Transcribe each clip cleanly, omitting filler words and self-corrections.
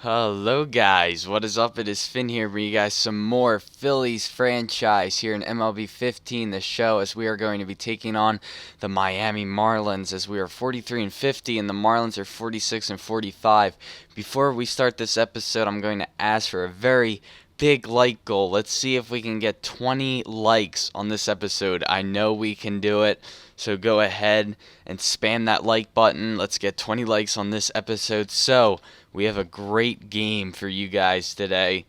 Hello guys, what is up? It is Finn here bringing you guys some more Phillies franchise here in MLB 15, the show, as we are going to be taking on the Miami Marlins as we are 43 and 50 and the Marlins are 46 and 45. Before we start this episode, I'm going to ask for a very big like goal. Let's see if we can get 20 likes on this episode. I know we can do it. So go ahead and spam that like button. Let's get 20 likes on this episode. So we have a great game for you guys today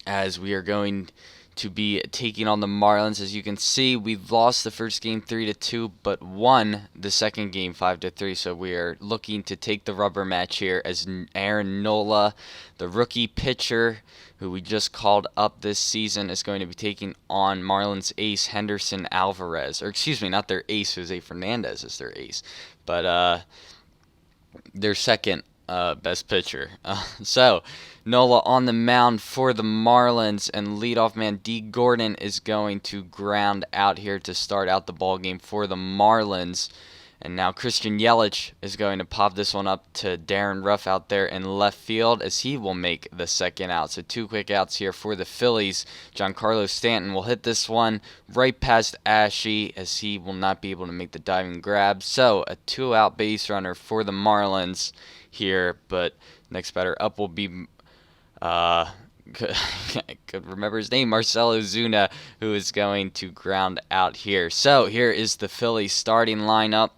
as we are going to be taking on the Marlins. As you can see, we've lost the first game 3-2, but won the second game 5-3. So we are looking to take the rubber match here as Aaron Nola, the rookie pitcher who we just called up this season, is going to be taking on Marlins ace Henderson Alvarez. Or excuse me, not their ace, Jose Fernandez is their ace, but their second best pitcher. So Nola on the mound for the Marlins, and leadoff man D. Gordon is going to ground out here to start out the ball game for the Marlins. And now Christian Yelich is going to pop this one up to Darren Ruff out there in left field as he will make the second out. So two quick outs here for the Phillies. Giancarlo Stanton will hit this one right past Asche as he will not be able to make the diving grab. So a two-out base runner for the Marlins here, but next batter up will be I could remember his name, Marcell Ozuna, who is going to ground out here. So here is the Phillies starting lineup.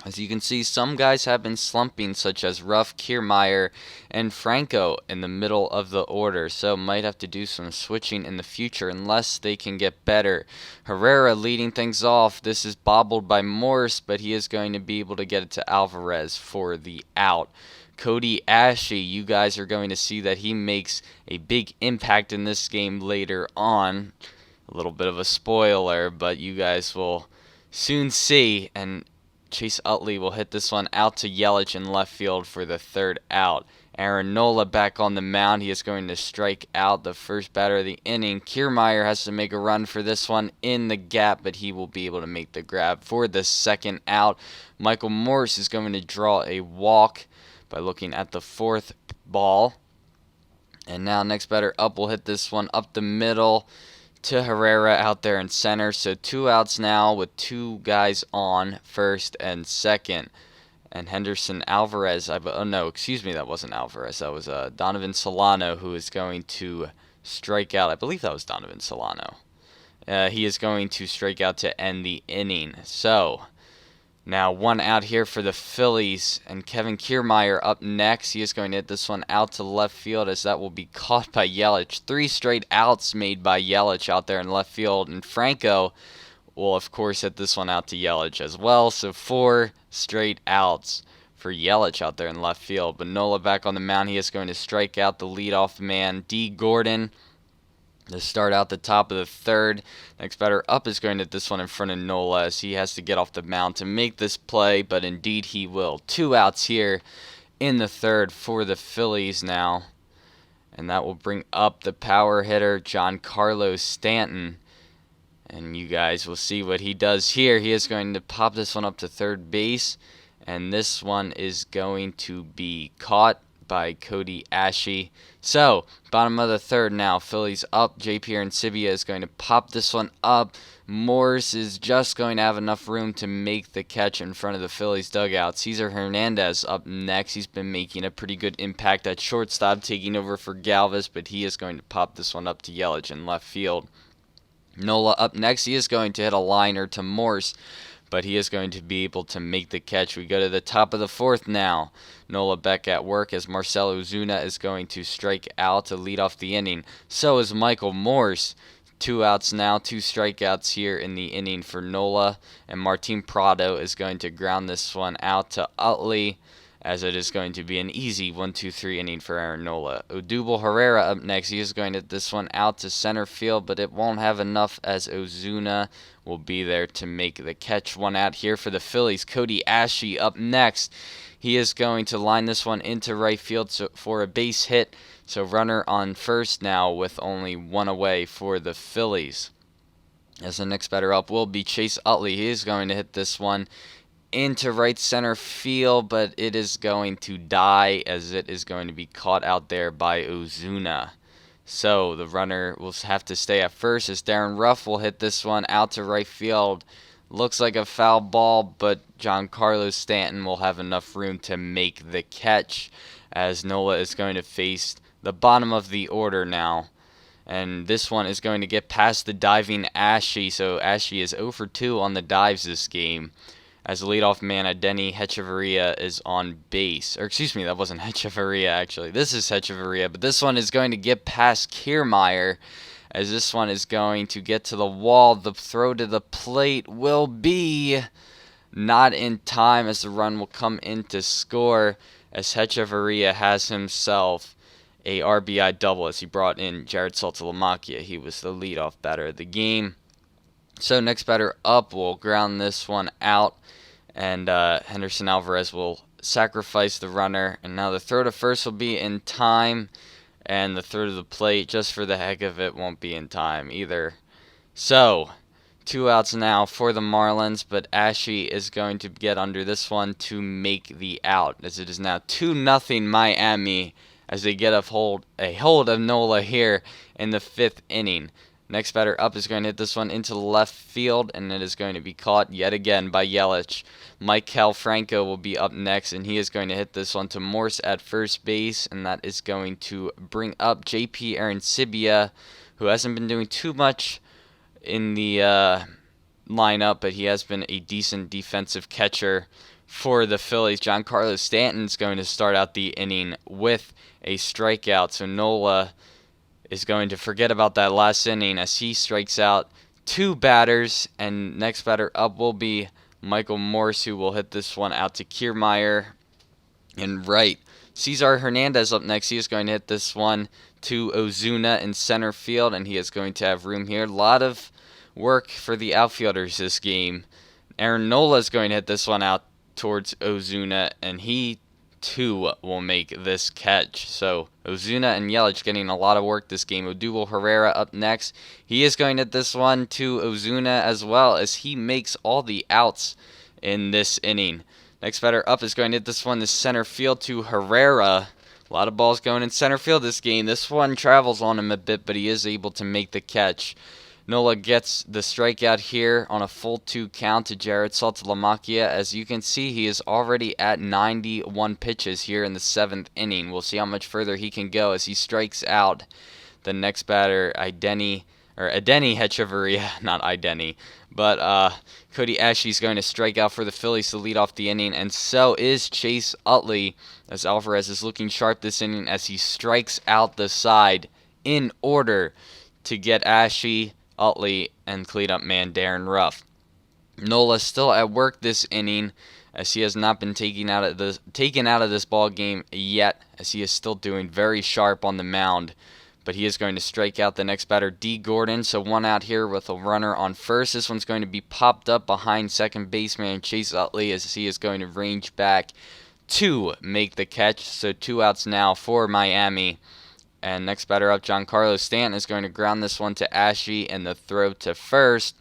As you can see, some guys have been slumping, such as Ruff, Kiermaier, and Franco in the middle of the order, so might have to do some switching in the future unless they can get better. Herrera leading things off. This is bobbled by Morse, but he is going to be able to get it to Alvarez for the out. Cody Asche, you guys are going to see that he makes a big impact in this game later on. A little bit of a spoiler, but you guys will soon see. And Chase Utley will hit this one out to Yelich in left field for the third out. Aaron Nola back on the mound. He is going to strike out the first batter of the inning. Kiermaier has to make a run for this one in the gap, but he will be able to make the grab for the second out. Michael Morse is going to draw a walk by looking at the fourth ball. And now next batter up will hit this one up the middle to Herrera out there in center. So two outs now with two guys on, first and second. And Henderson Alvarez, no, excuse me, that wasn't Alvarez. That was Donovan Solano, who is going to strike out. I believe that was Donovan Solano. He is going to strike out to end the inning. So now one out here for the Phillies, and Kevin Kiermaier up next. He is going to hit this one out to left field as that will be caught by Yelich. Three straight outs made by Yelich out there in left field, and Franco will of course hit this one out to Yelich as well. So four straight outs for Yelich out there in left field. But Nola back on the mound. He is going to strike out the leadoff man, D. Gordon, to start out the top of the third. Next batter up is going to hit this one in front of Nola as he has to get off the mound to make this play, but indeed he will. Two outs here in the third for the Phillies now, and that will bring up the power hitter Giancarlo Stanton. And you guys will see what he does here. He is going to pop this one up to third base, and this one is going to be caught by Cody Asche. So, bottom of the third now, Phillies up. JP Arencibia is going to pop this one up. Morse is just going to have enough room to make the catch in front of the Phillies dugout. Cesar Hernandez up next. He's been making a pretty good impact at shortstop, taking over for Galvis, but he is going to pop this one up to Yelich in left field. Nola up next. He is going to hit a liner to Morse, but he is going to be able to make the catch. We go to the top of the fourth now. Nola back at work as Marcell Ozuna is going to strike out to lead off the inning. So is Michael Morse. Two outs now, two strikeouts here in the inning for Nola. And Martin Prado is going to ground this one out to Utley, as it is going to be an easy 1-2-3 inning for Aaron Nola. Odubel Herrera up next. He is going to hit this one out to center field, but it won't have enough as Ozuna will be there to make the catch. One out here for the Phillies. Cody Asche up next. He is going to line this one into right field for a base hit. So runner on first now with only one away for the Phillies. As the next batter up will be Chase Utley. He is going to hit this one into right center field, but it is going to die as it is going to be caught out there by Ozuna. So the runner will have to stay at first as Darren Ruff will hit this one out to right field. Looks like a foul ball, but Giancarlo Stanton will have enough room to make the catch as Nola is going to face the bottom of the order now. And this one is going to get past the diving Asche, so Asche is 0 for 2 on the dives this game. As the leadoff man, Adeiny Hechavarria is on base. Or excuse me, that wasn't Hechavarria actually. This is Hechavarria, but this one is going to get past Kiermaier, as this one is going to get to the wall. The throw to the plate will be not in time, as the run will come in to score, as Hechavarria has himself a RBI double as he brought in Jared Saltalamacchia. He was the leadoff batter of the game. So next batter up will ground this one out, and Henderson Alvarez will sacrifice the runner. And now the throw to first will be in time, and the throw to the plate, just for the heck of it, won't be in time either. So 2 outs now for the Marlins, but Asche is going to get under this one to make the out, as it is now 2-0 Miami, as they get a hold of Nola here in the 5th inning. Next batter up is going to hit this one into the left field, and it is going to be caught yet again by Yelich. Maikel Franco will be up next, and he is going to hit this one to Morse at first base, and that is going to bring up JP Arancibia, who hasn't been doing too much in the lineup, but he has been a decent defensive catcher for the Phillies. Giancarlo Stanton is going to start out the inning with a strikeout, so Nola is going to forget about that last inning as he strikes out 2 batters, and next batter up will be Michael Morse, who will hit this one out to Kiermaier and right. Cesar Hernandez up next. He is going to hit this one to Ozuna in center field, and he is going to have room here. A lot of work for the outfielders this game. Aaron Nola is going to hit this one out towards Ozuna, and he too will make this catch. So Ozuna and Yelich getting a lot of work this game. Odubel Herrera up next. He is going to hit this one to Ozuna as well, as he makes all the outs in this inning. Next batter up is going to hit this one to center field to Herrera. A lot of balls going in center field this game. This one travels on him a bit, but he is able to make the catch. Nola gets the strikeout here on a full 2 count to Jared Saltalamacchia. As you can see, he is already at 91 pitches here in the 7th inning. We'll see how much further he can go as he strikes out the next batter, Adeiny Hechavarria, not Adeiny. But Cody Asche is going to strike out for the Phillies to lead off the inning, and so is Chase Utley, as Alvarez is looking sharp this inning as he strikes out the side in order to get Asche, Utley, and cleanup man Darren Ruff. Nola still at work this inning, as he has not been taken out of this ball game yet, as he is still doing very sharp on the mound. But he is going to strike out the next batter, D. Gordon. So 1 out here with a runner on first. This one's going to be popped up behind second baseman Chase Utley, as he is going to range back to make the catch. So 2 outs now for Miami. And next batter up, Giancarlo Stanton is going to ground this one to Asche, and the throw to first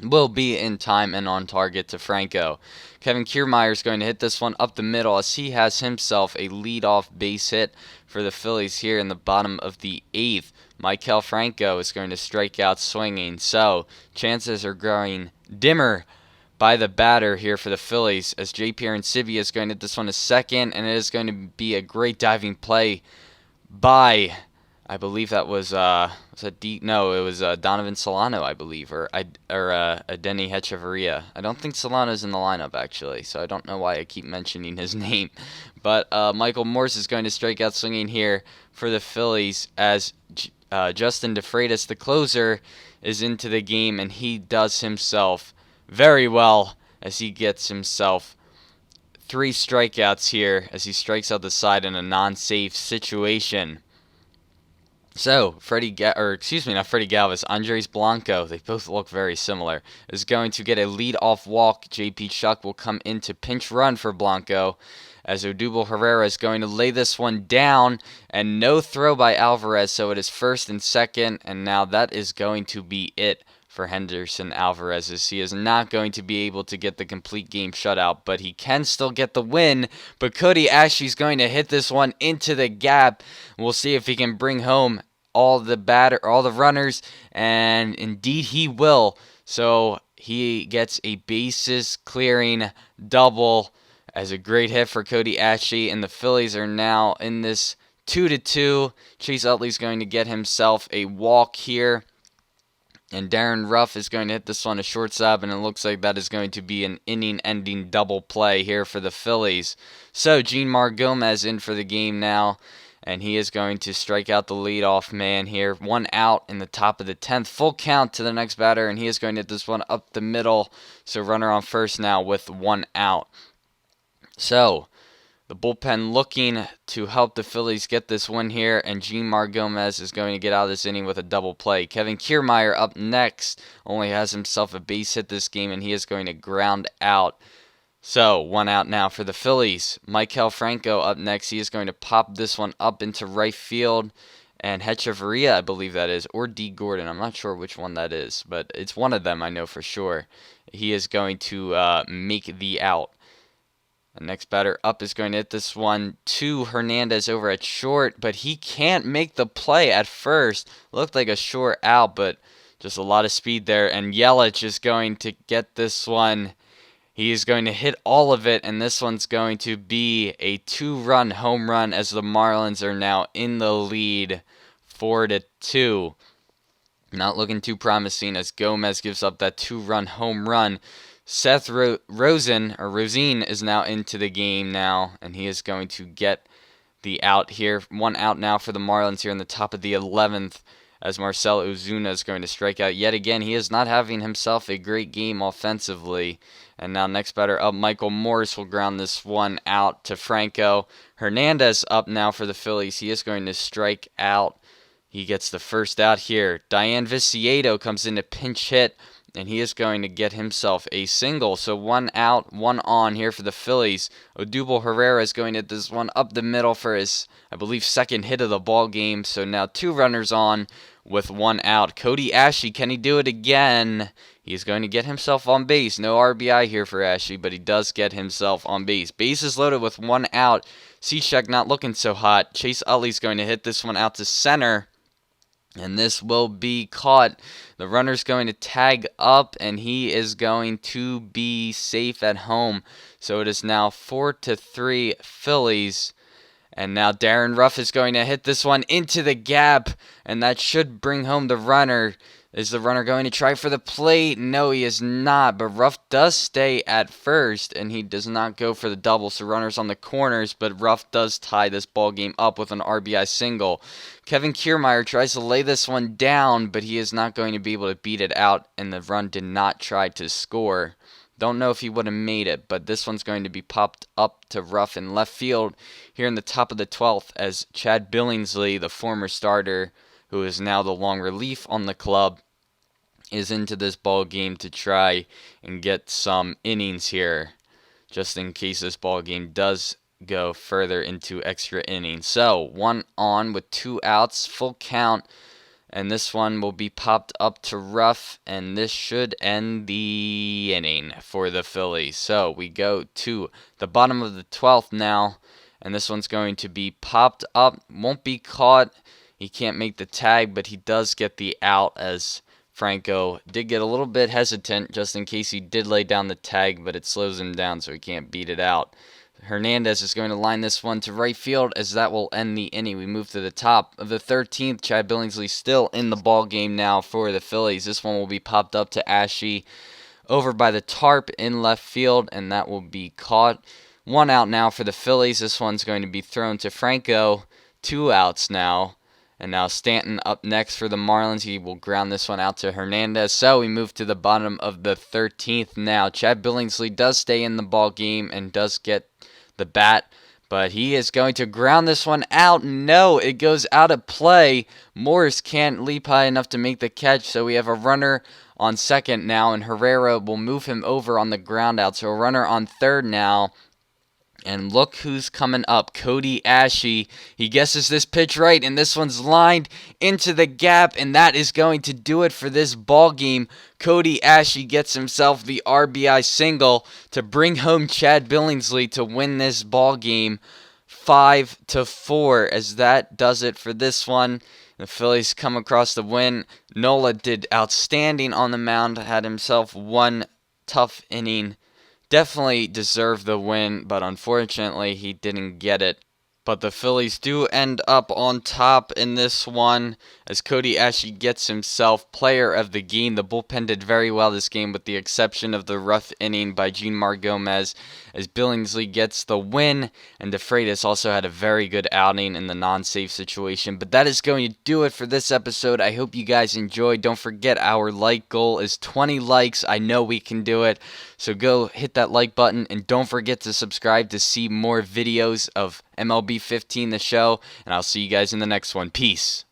will be in time and on target to Franco. Kevin Kiermaier is going to hit this one up the middle, as he has himself a leadoff base hit for the Phillies here in the bottom of the 8th. Maikel Franco is going to strike out swinging, so chances are growing dimmer by the batter here for the Phillies, as JP Arancibia is going to hit this one to second, and it is going to be a great diving play by, I believe that was it was Donovan Solano, I believe, or Adeiny Hechavarria. I don't think Solano's in the lineup actually, so I don't know why I keep mentioning his name. But Michael Morse is going to strike out swinging here for the Phillies, as Justin DeFreitas, the closer, is into the game, and he does himself very well as he gets himself 3 strikeouts here as he strikes out the side in a non-safe situation. So, Andres Blanco, they both look very similar, is going to get a lead-off walk. JP Chuck will come in to pinch run for Blanco, as Odubel Herrera is going to lay this one down, and no throw by Alvarez, so it is first and second, and now that is going to be it for Henderson Alvarez, as he is not going to be able to get the complete game shutout, but he can still get the win. But Cody Asche's going to hit this one into the gap. We'll see if he can bring home all the runners, and indeed he will. So he gets a bases clearing double as a great hit for Cody Asche, and the Phillies are now in this 2-2. Chase Utley's going to get himself a walk here, and Darren Ruff is going to hit this one to shortstop, and it looks like that is going to be an inning-ending double play here for the Phillies. So Jeanmar Gomez in for the game now, and he is going to strike out the leadoff man here. 1 out in the top of the 10th. Full count to the next batter, and he is going to hit this one up the middle. So runner on first now with 1 out. So the bullpen looking to help the Phillies get this win here, and Jeanmar Gomez is going to get out of this inning with a double play. Kevin Kiermaier up next, only has himself a base hit this game, and he is going to ground out. So 1 out now for the Phillies. Maikel Franco up next. He is going to pop this one up into right field, and Hechavarria, I believe that is, or D. Gordon. I'm not sure which one that is, but it's one of them, I know for sure. He is going to make the out. The next batter up is going to hit this one to Hernandez over at short, but he can't make the play at first. Looked like a short out, but just a lot of speed there. And Yelich is going to get this one. He is going to hit all of it, and this one's going to be a 2-run home run as the Marlins are now in the lead 4-2. Not looking too promising as Gomez gives up that 2-run home run. Seth Rosine is now into the game now, and he is going to get the out here. 1 out now for the Marlins here in the top of the 11th, as Marcell Ozuna is going to strike out yet again. He is not having himself a great game offensively. And now next batter up, Michael Morse will ground this one out to Franco. Hernandez up now for the Phillies. He is going to strike out. He gets the first out here. Diane Viciedo comes in to pinch hit, and he is going to get himself a single. So 1 out, 1 on here for the Phillies. Odubel Herrera is going to hit this one up the middle for his, I believe, second hit of the ball game. So now 2 runners on with 1 out. Cody Asche, can he do it again? He's going to get himself on base. No RBI here for Asche, but he does get himself on base. Bases loaded with 1 out. Cishek not looking so hot. Chase Utley's going to hit this one out to center, and this will be caught. The runner's going to tag up, and he is going to be safe at home. So it is now 4-3 Phillies. And now Darren Ruff is going to hit this one into the gap, and that should bring home the runner. Is the runner going to try for the plate? No, he is not, but Ruff does stay at first, and he does not go for the double, so runners on the corners, but Ruff does tie this ball game up with an RBI single. Kevin Kiermaier tries to lay this one down, but he is not going to be able to beat it out, and the run did not try to score. Don't know if he would have made it, but this one's going to be popped up to Ruff in left field here in the top of the 12th as Chad Billingsley, the former starter, who is now the long relief on the club, is into this ball game to try and get some innings here, just in case this ball game does go further into extra innings. So 1 on with 2 outs, full count, and this one will be popped up to Ruff, and this should end the inning for the Phillies. So we go to the bottom of the 12th now, and this one's going to be popped up, won't be caught. He can't make the tag, but he does get the out as Franco did get a little bit hesitant just in case he did lay down the tag, but it slows him down so he can't beat it out. Hernandez is going to line this one to right field as that will end the inning. We move to the top of the 13th. Chad Billingsley still in the ball game now for the Phillies. This one will be popped up to Asche over by the tarp in left field, and that will be caught. 1 out now for the Phillies. This one's going to be thrown to Franco. 2 outs now. And now Stanton up next for the Marlins. He will ground this one out to Hernandez. So we move to the bottom of the 13th now. Chad Billingsley does stay in the ball game and does get the bat, but he is going to ground this one out. No, it goes out of play. Morris can't leap high enough to make the catch, so we have a runner on second now, and Herrera will move him over on the ground out. So a runner on third now. And look who's coming up, Cody Asche. He guesses this pitch right, and this one's lined into the gap, and that is going to do it for this ball game. Cody Asche gets himself the RBI single to bring home Chad Billingsley to win this ball game 5-4, as that does it for this one. The Phillies come across the win. Nola did outstanding on the mound, had himself one tough inning. Definitely deserved the win, but unfortunately he didn't get it. But the Phillies do end up on top in this one as Cody Asche gets himself player of the game. The bullpen did very well this game with the exception of the rough inning by Jeanmar Gomez as Billingsley gets the win, and DeFreitas also had a very good outing in the non-save situation. But that is going to do it for this episode. I hope you guys enjoyed. Don't forget our like goal is 20 likes. I know we can do it. So go hit that like button and don't forget to subscribe to see more videos of MLB 15 the show, and I'll see you guys in the next one. Peace.